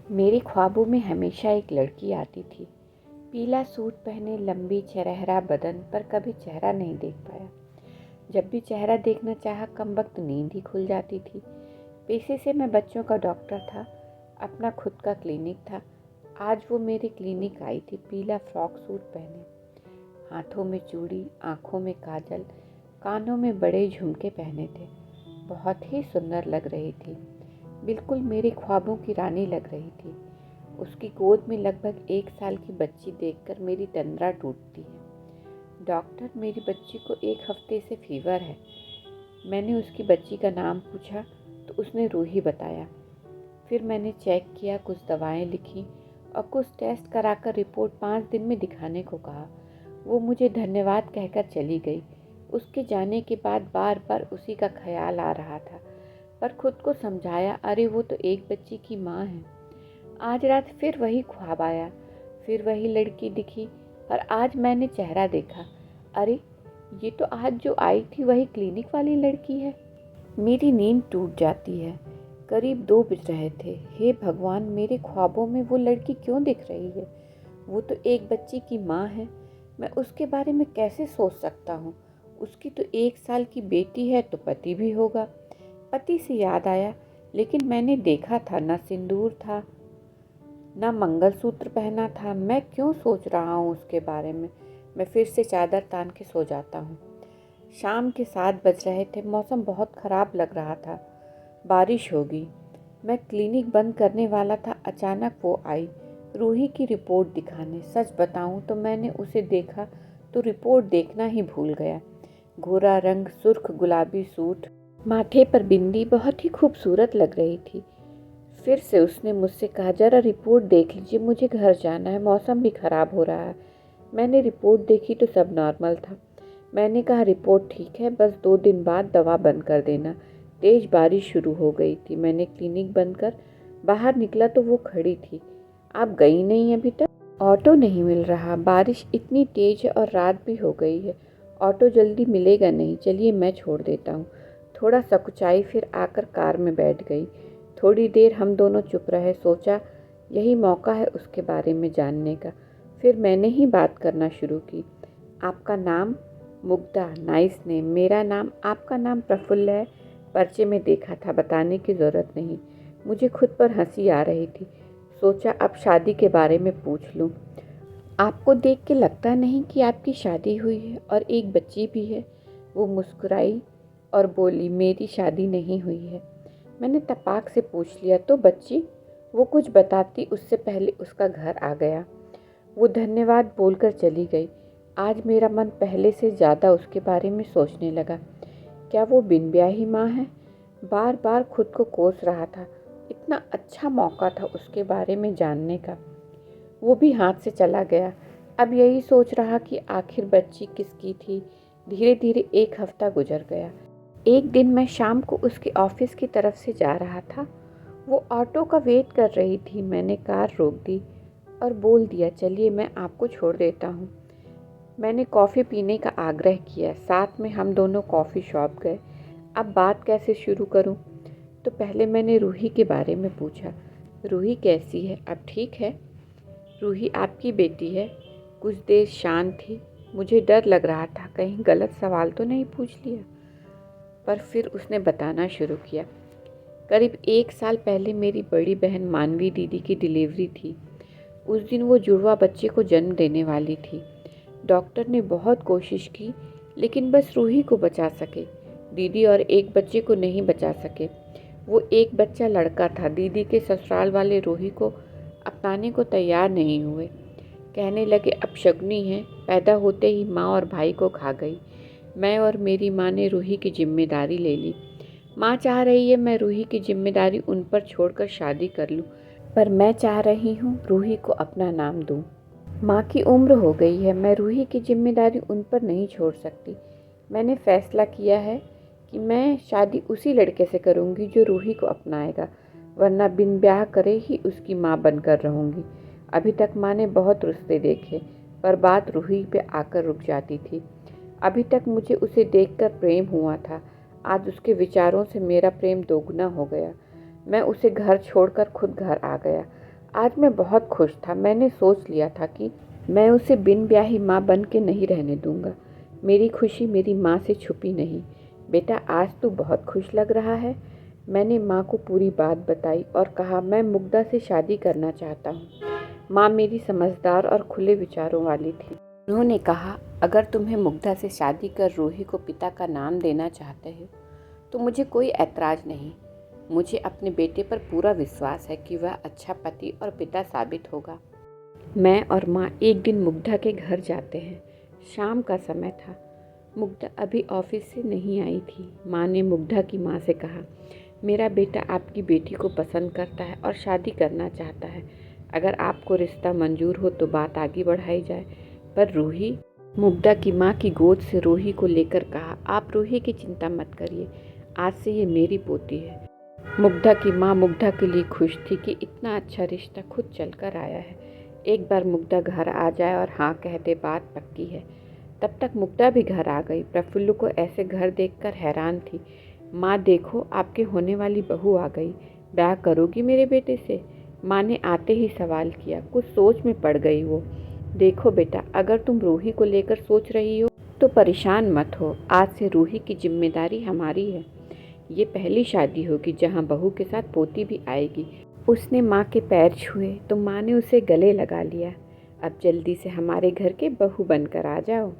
मेरे ख्वाबों में हमेशा एक लड़की आती थी। पीला सूट पहने, लंबी चरहरा बदन, पर कभी चेहरा नहीं देख पाया। जब भी चेहरा देखना चाहा, कमबख्त नींद ही खुल जाती थी। पेशे से मैं बच्चों का डॉक्टर था, अपना खुद का क्लिनिक था। आज वो मेरी क्लिनिक आई थी, पीला फ्रॉक सूट पहने, हाथों में चूड़ी, आँखों में काजल, कानों में बड़े झुमके पहने थे। बहुत ही सुंदर लग रही थी, बिल्कुल मेरे ख्वाबों की रानी लग रही थी। उसकी गोद में लगभग 1 साल की बच्ची देखकर मेरी तंद्रा टूटती है। डॉक्टर, मेरी बच्ची को 1 हफ्ते से फीवर है। मैंने उसकी बच्ची का नाम पूछा तो उसने रूही बताया। फिर मैंने चेक किया, कुछ दवाएं लिखी और कुछ टेस्ट कराकर रिपोर्ट 5 दिन में दिखाने को कहा। वो मुझे धन्यवाद कहकर चली गई। उसके जाने के बाद बार बार उसी का ख्याल आ रहा था, पर खुद को समझाया, अरे वो तो एक बच्ची की माँ है। आज रात फिर वही ख्वाब आया, फिर वही लड़की दिखी, और आज मैंने चेहरा देखा। अरे, ये तो आज जो आई थी वही क्लिनिक वाली लड़की है। मेरी नींद टूट जाती है। करीब 2 बज रहे थे। हे भगवान, मेरे ख्वाबों में वो लड़की क्यों दिख रही है? वो तो एक बच्ची की माँ है। मैं उसके बारे में कैसे सोच सकता हूँ? उसकी तो 1 साल की बेटी है, तो पति भी होगा। पति से याद आया, लेकिन मैंने देखा था, न सिंदूर था, न मंगलसूत्र पहना था। मैं क्यों सोच रहा हूँ उसके बारे में? मैं फिर से चादर तान के सो जाता हूँ। शाम के 7 बज रहे थे। मौसम बहुत ख़राब लग रहा था, बारिश होगी। मैं क्लिनिक बंद करने वाला था, अचानक वो आई, रूही की रिपोर्ट दिखाने। सच बताऊं तो मैंने उसे देखा तो रिपोर्ट देखना ही भूल गया। गोरा रंग, सुर्ख गुलाबी सूट, माथे पर बिंदी, बहुत ही खूबसूरत लग रही थी। फिर से उसने मुझसे कहा, जरा रिपोर्ट देख लीजिए, मुझे घर जाना है, मौसम भी ख़राब हो रहा है। मैंने रिपोर्ट देखी तो सब नॉर्मल था। मैंने कहा, रिपोर्ट ठीक है, बस 2 दिन बाद दवा बंद कर देना। तेज़ बारिश शुरू हो गई थी। मैंने क्लिनिक बंद कर बाहर निकला तो वो खड़ी थी। आप गई नहीं अभी तक? ऑटो नहीं मिल रहा, बारिश इतनी तेज़ है और रात भी हो गई है। ऑटो जल्दी मिलेगा नहीं, चलिए मैं छोड़ देता हूँ। थोड़ा सकुचाई, फिर आकर कार में बैठ गई। थोड़ी देर हम दोनों चुप रहे। सोचा यही मौका है उसके बारे में जानने का। फिर मैंने ही बात करना शुरू की। आपका नाम? Mugdha, nice name. मेरा नाम? आपका नाम प्रफुल्ल है, पर्चे में देखा था, बताने की ज़रूरत नहीं। मुझे खुद पर हंसी आ रही थी। सोचा अब शादी के बारे में पूछ लूँ। आपको देख के लगता नहीं कि आपकी शादी हुई है और एक बच्ची भी है? वो मुस्कुराई और बोली, मेरी शादी नहीं हुई है। मैंने तपाक से पूछ लिया, तो बच्ची? वो कुछ बताती उससे पहले उसका घर आ गया। वो धन्यवाद बोलकर चली गई। आज मेरा मन पहले से ज़्यादा उसके बारे में सोचने लगा। क्या वो बिन ब्याही माँ है? बार बार खुद को कोस रहा था। इतना अच्छा मौका था उसके बारे में जानने का, वो भी हाथ से चला गया। अब यही सोच रहा कि आखिर बच्ची किसकी थी। धीरे धीरे 1 हफ्ता गुजर गया। एक दिन मैं शाम को उसके ऑफिस की तरफ से जा रहा था। वो ऑटो का वेट कर रही थी। मैंने कार रोक दी और बोल दिया, चलिए मैं आपको छोड़ देता हूँ। मैंने कॉफ़ी पीने का आग्रह किया। साथ में हम दोनों कॉफ़ी शॉप गए। अब बात कैसे शुरू करूँ? तो पहले मैंने रूही के बारे में पूछा। रूही कैसी है? अब ठीक है? रूही आपकी बेटी है। कुछ देर शांत थी। मुझे डर लग रहा था, कहीं गलत सवाल तो नहीं पूछ लिया। पर फिर उसने बताना शुरू किया। करीब 1 साल पहले मेरी बड़ी बहन मानवी दीदी की डिलीवरी थी। उस दिन वो जुड़वा बच्चे को जन्म देने वाली थी। डॉक्टर ने बहुत कोशिश की, लेकिन बस रूही को बचा सके। दीदी और एक बच्चे को नहीं बचा सके। वो एक बच्चा लड़का था। दीदी के ससुराल वाले रूही को अपनाने को तैयार नहीं हुए। कहने लगे अपशगुनी है, पैदा होते ही माँ और भाई को खा गई। मैं और मेरी माँ ने रूही की जिम्मेदारी ले ली। माँ चाह रही है मैं रूही की जिम्मेदारी उन पर छोड़कर शादी कर लूँ, पर मैं चाह रही हूँ रूही को अपना नाम दूँ। माँ की उम्र हो गई है, मैं रूही की जिम्मेदारी उन पर नहीं छोड़ सकती। मैंने फैसला किया है कि मैं शादी उसी लड़के से करूँगी जो रूही को अपनाएगा, वरना बिन ब्याह करे ही उसकी माँ बनकर रहूँगी। अभी तक माँ ने बहुत रिश्ते देखे, पर बात रूही पे आकर रुक जाती थी। अभी तक मुझे उसे देखकर प्रेम हुआ था, आज उसके विचारों से मेरा प्रेम दोगुना हो गया। मैं उसे घर छोड़कर खुद घर आ गया। आज मैं बहुत खुश था। मैंने सोच लिया था कि मैं उसे बिन ब्याही माँ बन के नहीं रहने दूंगा। मेरी खुशी मेरी माँ से छुपी नहीं। बेटा, आज तू बहुत खुश लग रहा है। मैंने माँ को पूरी बात बताई और कहा, मैं मुग्धा से शादी करना चाहता हूँ। माँ मेरी समझदार और खुले विचारों वाली थी। उन्होंने कहा, अगर तुम्हें मुग्धा से शादी कर रूही को पिता का नाम देना चाहते हो तो मुझे कोई ऐतराज़ नहीं। मुझे अपने बेटे पर पूरा विश्वास है कि वह अच्छा पति और पिता साबित होगा। मैं और माँ एक दिन मुग्धा के घर जाते हैं। शाम का समय था। मुग्धा अभी ऑफिस से नहीं आई थी। माँ ने मुग्धा की माँ से कहा, मेरा बेटा आपकी बेटी को पसंद करता है और शादी करना चाहता है। अगर आपको रिश्ता मंजूर हो तो बात आगे बढ़ाई जाए। पर रूही, मुग्धा की माँ की गोद से रूही को लेकर कहा, आप रूही की चिंता मत करिए, आज से ये मेरी पोती है। मुग्धा की माँ मुग्धा के लिए खुश थी कि इतना अच्छा रिश्ता खुद चलकर आया है। एक बार मुग्धा घर आ जाए और हाँ कह दे, बात पक्की है। तब तक मुग्धा भी घर आ गई। प्रफुल्ल को ऐसे घर देखकर हैरान थी। माँ देखो, आपके होने वाली बहू आ गई। ब्याह करोगी मेरे बेटे से? माँ ने आते ही सवाल किया। कुछ सोच में पड़ गई वो। देखो बेटा, अगर तुम रूही को लेकर सोच रही हो तो परेशान मत हो। आज से रूही की जिम्मेदारी हमारी है। ये पहली शादी होगी जहाँ बहू के साथ पोती भी आएगी। उसने माँ के पैर छुए तो माँ ने उसे गले लगा लिया। अब जल्दी से हमारे घर के बहू बनकर आ जाओ।